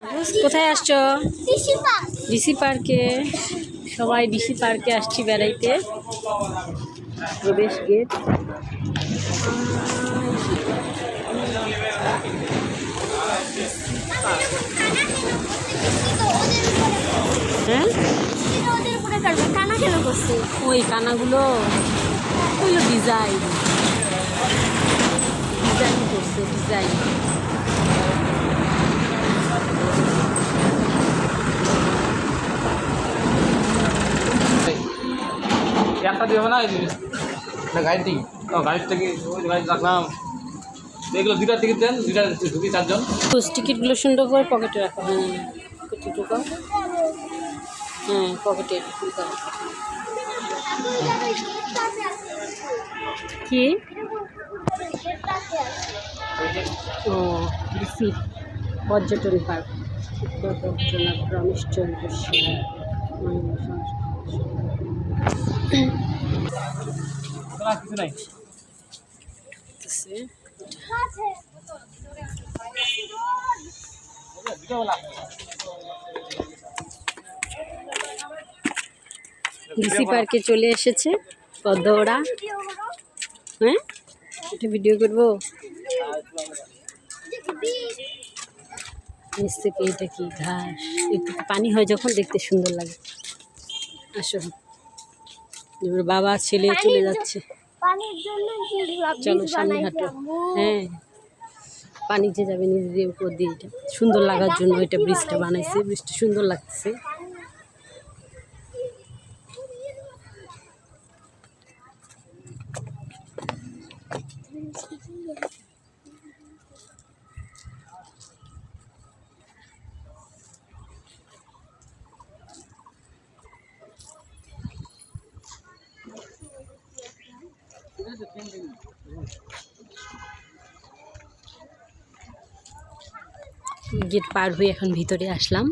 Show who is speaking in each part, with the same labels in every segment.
Speaker 1: কোথায় আসছো? ডিসি পার্কে। সবাই ডিসি পার্কে আসছি বেড়াইতে। প্রবেশ গেট। হ্যাঁ, ওই কানাগুলো ওইগুলো ডিজাইন ডিজাইন করছে, ডিজাইন।
Speaker 2: একটা দিবে না গাড়িটি গাড়ির থেকে গাড়ি রাখলাম এগুলো দুইটা টিকিট দেন, দুইটা ঢুকি চারজন।
Speaker 1: টিকিটগুলো সুন্দর করে পকেটে রাখো। হ্যাঁ, পকেটে ঢুকাও। হ্যাঁ, পকেটে ঢুকাও। কি? ও ডিসি পর্যটন পার্ক। রমেশ চন্দ্র সেন।
Speaker 2: কিছু নাই।
Speaker 1: ডিসি পার্কে চলে এসেছে পদ্মওড়া। হ্যাঁ, এটা ভিডিও করবো। নিচ থেকে এটা কি ঘাস, একটু পানি হয় যখন দেখতে সুন্দর লাগে। আসো, এবার বাবা ছেলে চলে যাচ্ছে। চলো সামনে হাঁটো। হ্যাঁ, পানি যে যাবে নিজেদের উপর দিয়ে, এটা সুন্দর লাগার জন্য এটা ব্রিজটা বানাইছে। ব্রিজটা সুন্দর লাগতেছে। গেট পার হয়ে এখন ভিতরে আসলাম।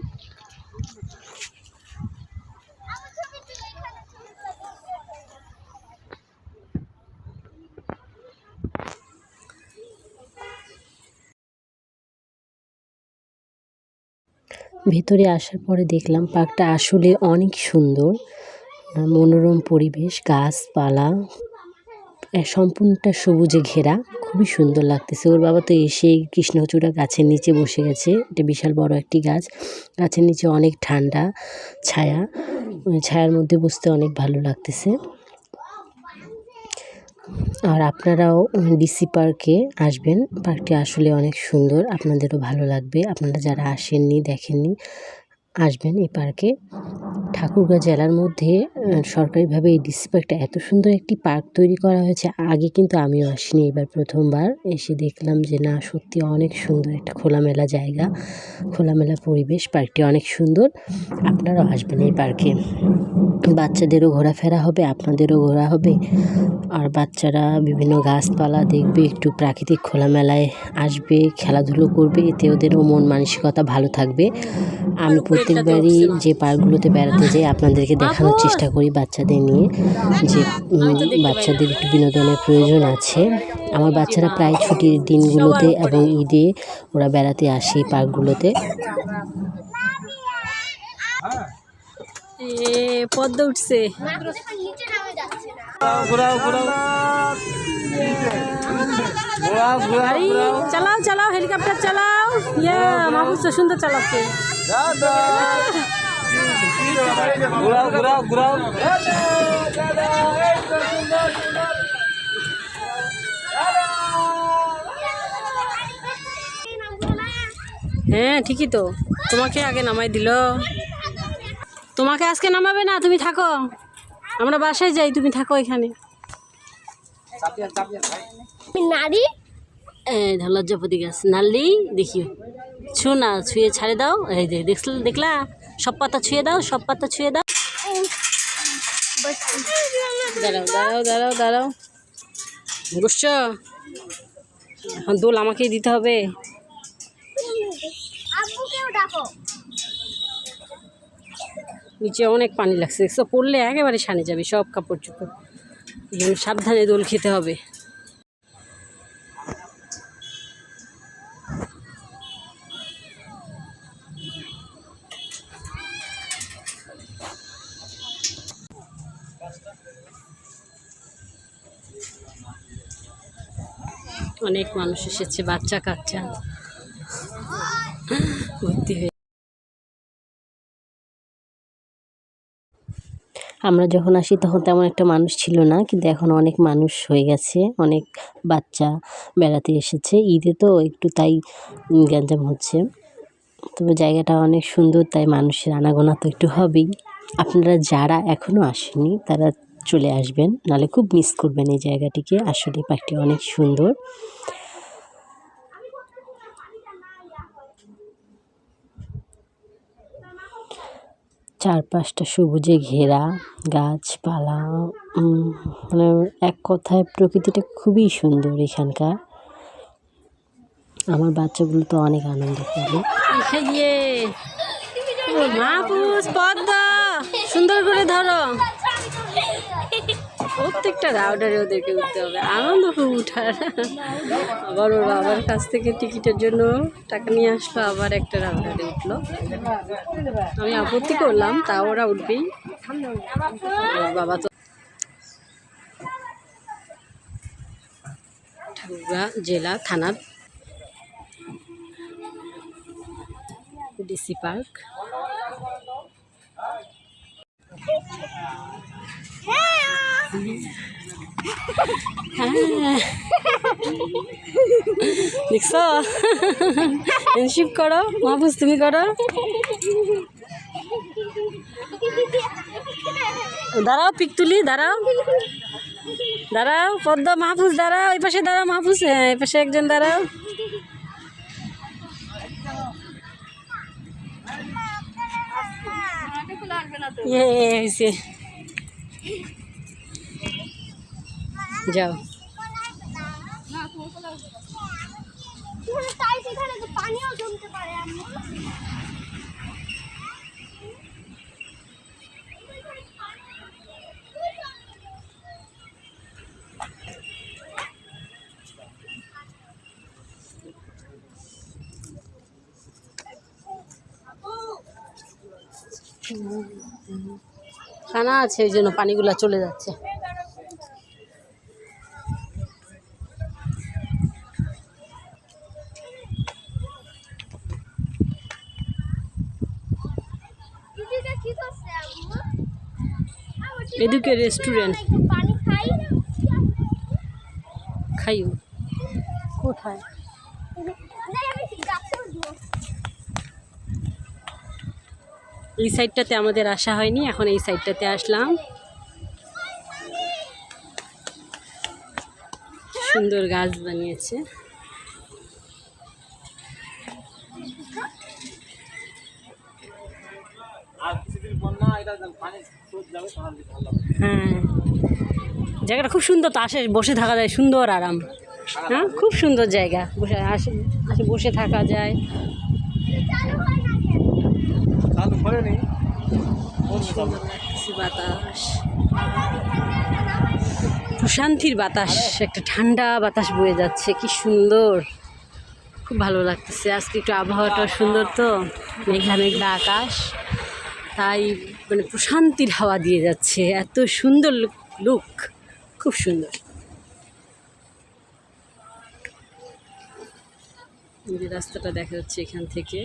Speaker 1: ভিতরে আসার পরে দেখলাম পার্কটা আসলে অনেক সুন্দর, মনোরম পরিবেশ, গাছপালা, সম্পূর্ণটা সবুজে ঘেরা, খুবই সুন্দর লাগতেছে। ওর বাবা তো এসে কৃষ্ণচূড়া গাছের নিচে বসে গেছে। এটা বিশাল বড় একটি গাছ। গাছের নিচে অনেক ঠান্ডা ছায়া, ছায়ার মধ্যে বসতে অনেক ভালো লাগতেছে। আর আপনারাও ডিসি পার্কে আসবেন। পার্কটি আসলে অনেক সুন্দর, আপনাদেরও ভালো লাগবে। আপনারা যারা আসেননি, দেখেননি, আসবেন এই পার্কে। ঠাকুরগাঁও জেলার মধ্যে সরকারিভাবে এই ডিসি পার্কটা, এত সুন্দর একটি পার্ক তৈরি করা হয়েছে। আগে কিন্তু আমিও আসিনি, এবার প্রথমবার এসে দেখলাম যে না, সত্যি অনেক সুন্দর একটা খোলামেলা জায়গা, খোলামেলা পরিবেশ। পার্কটি অনেক সুন্দর, আপনারাও আসবেন এই পার্কে। বাচ্চাদেরও ঘোরাফেরা হবে, আপনাদেরও ঘোরা হবে। আর বাচ্চারা বিভিন্ন গাছপালা দেখবে, একটু প্রাকৃতিক খোলামেলায় আসবে, খেলাধুলো করবে, এতে ওদেরও মন মানসিকতা ভালো থাকবে। আমি প্রত্যেকবারই যে পার্কগুলোতে বেড়াতে যাই আপনাদেরকে দেখানোর চেষ্টা করি বাচ্চাদের নিয়ে, যে বাচ্চাদের একটু বিনোদনের প্রয়োজন আছে। আমার বাচ্চারা প্রায় ছুটির দিনগুলোতে এবং ঈদে ওরা বেড়াতে আসে এই পার্কগুলোতে। পদ্ম উঠছে। চালাও চালাও, হেলিকপ্টার চালাও। মাহবুব তো সুন্দর চালাচ্ছে। হ্যাঁ ঠিকই তো, তোমাকে আগে নামাই দিল। তোমাকে আজকে নামাবে না, তুমি থাকো, আমরা বাসায় যাই, তুমি থাকো এখানে।
Speaker 3: নারী
Speaker 1: লজ্জাপতি গাছ নালি দেখি, ছু না, ছুঁয়ে ছাড়ে দাও। এই যে দেখলা, সব পাতা ছুঁয়ে দাও, সব পাতা ছুঁয়ে দাও। দাঁড়াও দাঁড়াও দাঁড়াও দাঁড়াও, বুঝছ? এখন দোল আমাকেই দিতে হবে। নিচে অনেক পানি লাগছে, সব পড়লে একেবারে সানে যাবে সব কাপড় চোপড়। সাবধানে দোল খেতে হবে।
Speaker 3: অনেক মানুষ এসেছে, বাচ্চা কাচ্চা ভর্তি হয়ে।
Speaker 1: আমরা যখন আসি তখন তেমন একটা মানুষ ছিল না, কিন্তু এখন অনেক মানুষ হয়ে গেছে, অনেক বাচ্চা বেড়াতে এসেছে। ঈদে তো একটু তাই গ্যাঞ্জাম হচ্ছে, তবে জায়গাটা অনেক সুন্দর, তাই মানুষের আনাগোনা তো একটু হবেই। আপনারা যারা এখনও আসেননি তারা চলে আসবেন, নাহলে খুব মিস করবেন এই জায়গাটিকে। আসলে পার্কটি অনেক সুন্দর। চারপাশটা সবুজে ঘেরা, গাছপালা, মানে এক কথায় প্রকৃতিটা খুবই সুন্দর এখানকার। আমার বাচ্চাগুলো তো অনেক আনন্দ করে।
Speaker 3: ইয়ে মাহফুজ পদ্মা, সুন্দর করে ধরো। প্রত্যেকটা রাউডারে ওদেরকে উঠতে হবে, আনন্দ খুব উঠার। আবার ওর বাবার কাছ থেকে টিকিটের জন্য টাকা নিয়ে আসলো, আবার একটা রাউডারে উঠলো। আমি আপত্তি করলাম, তা ওরা উঠবেই। ওর বাবা তো ঠাকুরগাঁ জেলা থানার ডিসি পার্ক। দেখছো, ফ্রেন্ডশিপ করো মাহফুজ, তুমি করো। দাঁড়াও, পিক তুলি, দাঁড়াও দাঁড়াও, পদ্মা মাহফুজ দাঁড়াও, এই পাশে দাঁড়াও মাহফুজ, হ্যাঁ এই পাশে একজন দাঁড়াও। হয়েছে, যাও।
Speaker 4: পানিও জমতে পারে।
Speaker 3: কানা আছে, ওই জন্য পানিগুলা চলে যাচ্ছে। এদিকে রেস্টুরেন্ট খাইও কোথায়? এই সাইডটাতে আমাদের আসা হয়নি, এখন এই সাইডটাতে আসলাম। সুন্দর গাছ বানিয়েছে। হ্যাঁ, জায়গাটা খুব সুন্দর, তো আসে বসে থাকা যায়, সুন্দর আরাম। হ্যাঁ, খুব সুন্দর জায়গা, বসে আসে আসে বসে থাকা যায়। বাতাস, প্রশান্তির বাতাস, একটা ঠান্ডা বাতাস বয়ে যাচ্ছে, কি সুন্দর, খুব ভালো লাগতেছে। আজকে একটু আবহাওয়াটা সুন্দর, তো মেঘলা মেঘলা আকাশ, তাই মানে প্রশান্তির হাওয়া দিয়ে যাচ্ছে, এত সুন্দর লুক, খুব সুন্দর। এই যে রাস্তাটা দেখা যাচ্ছে এখান থেকে।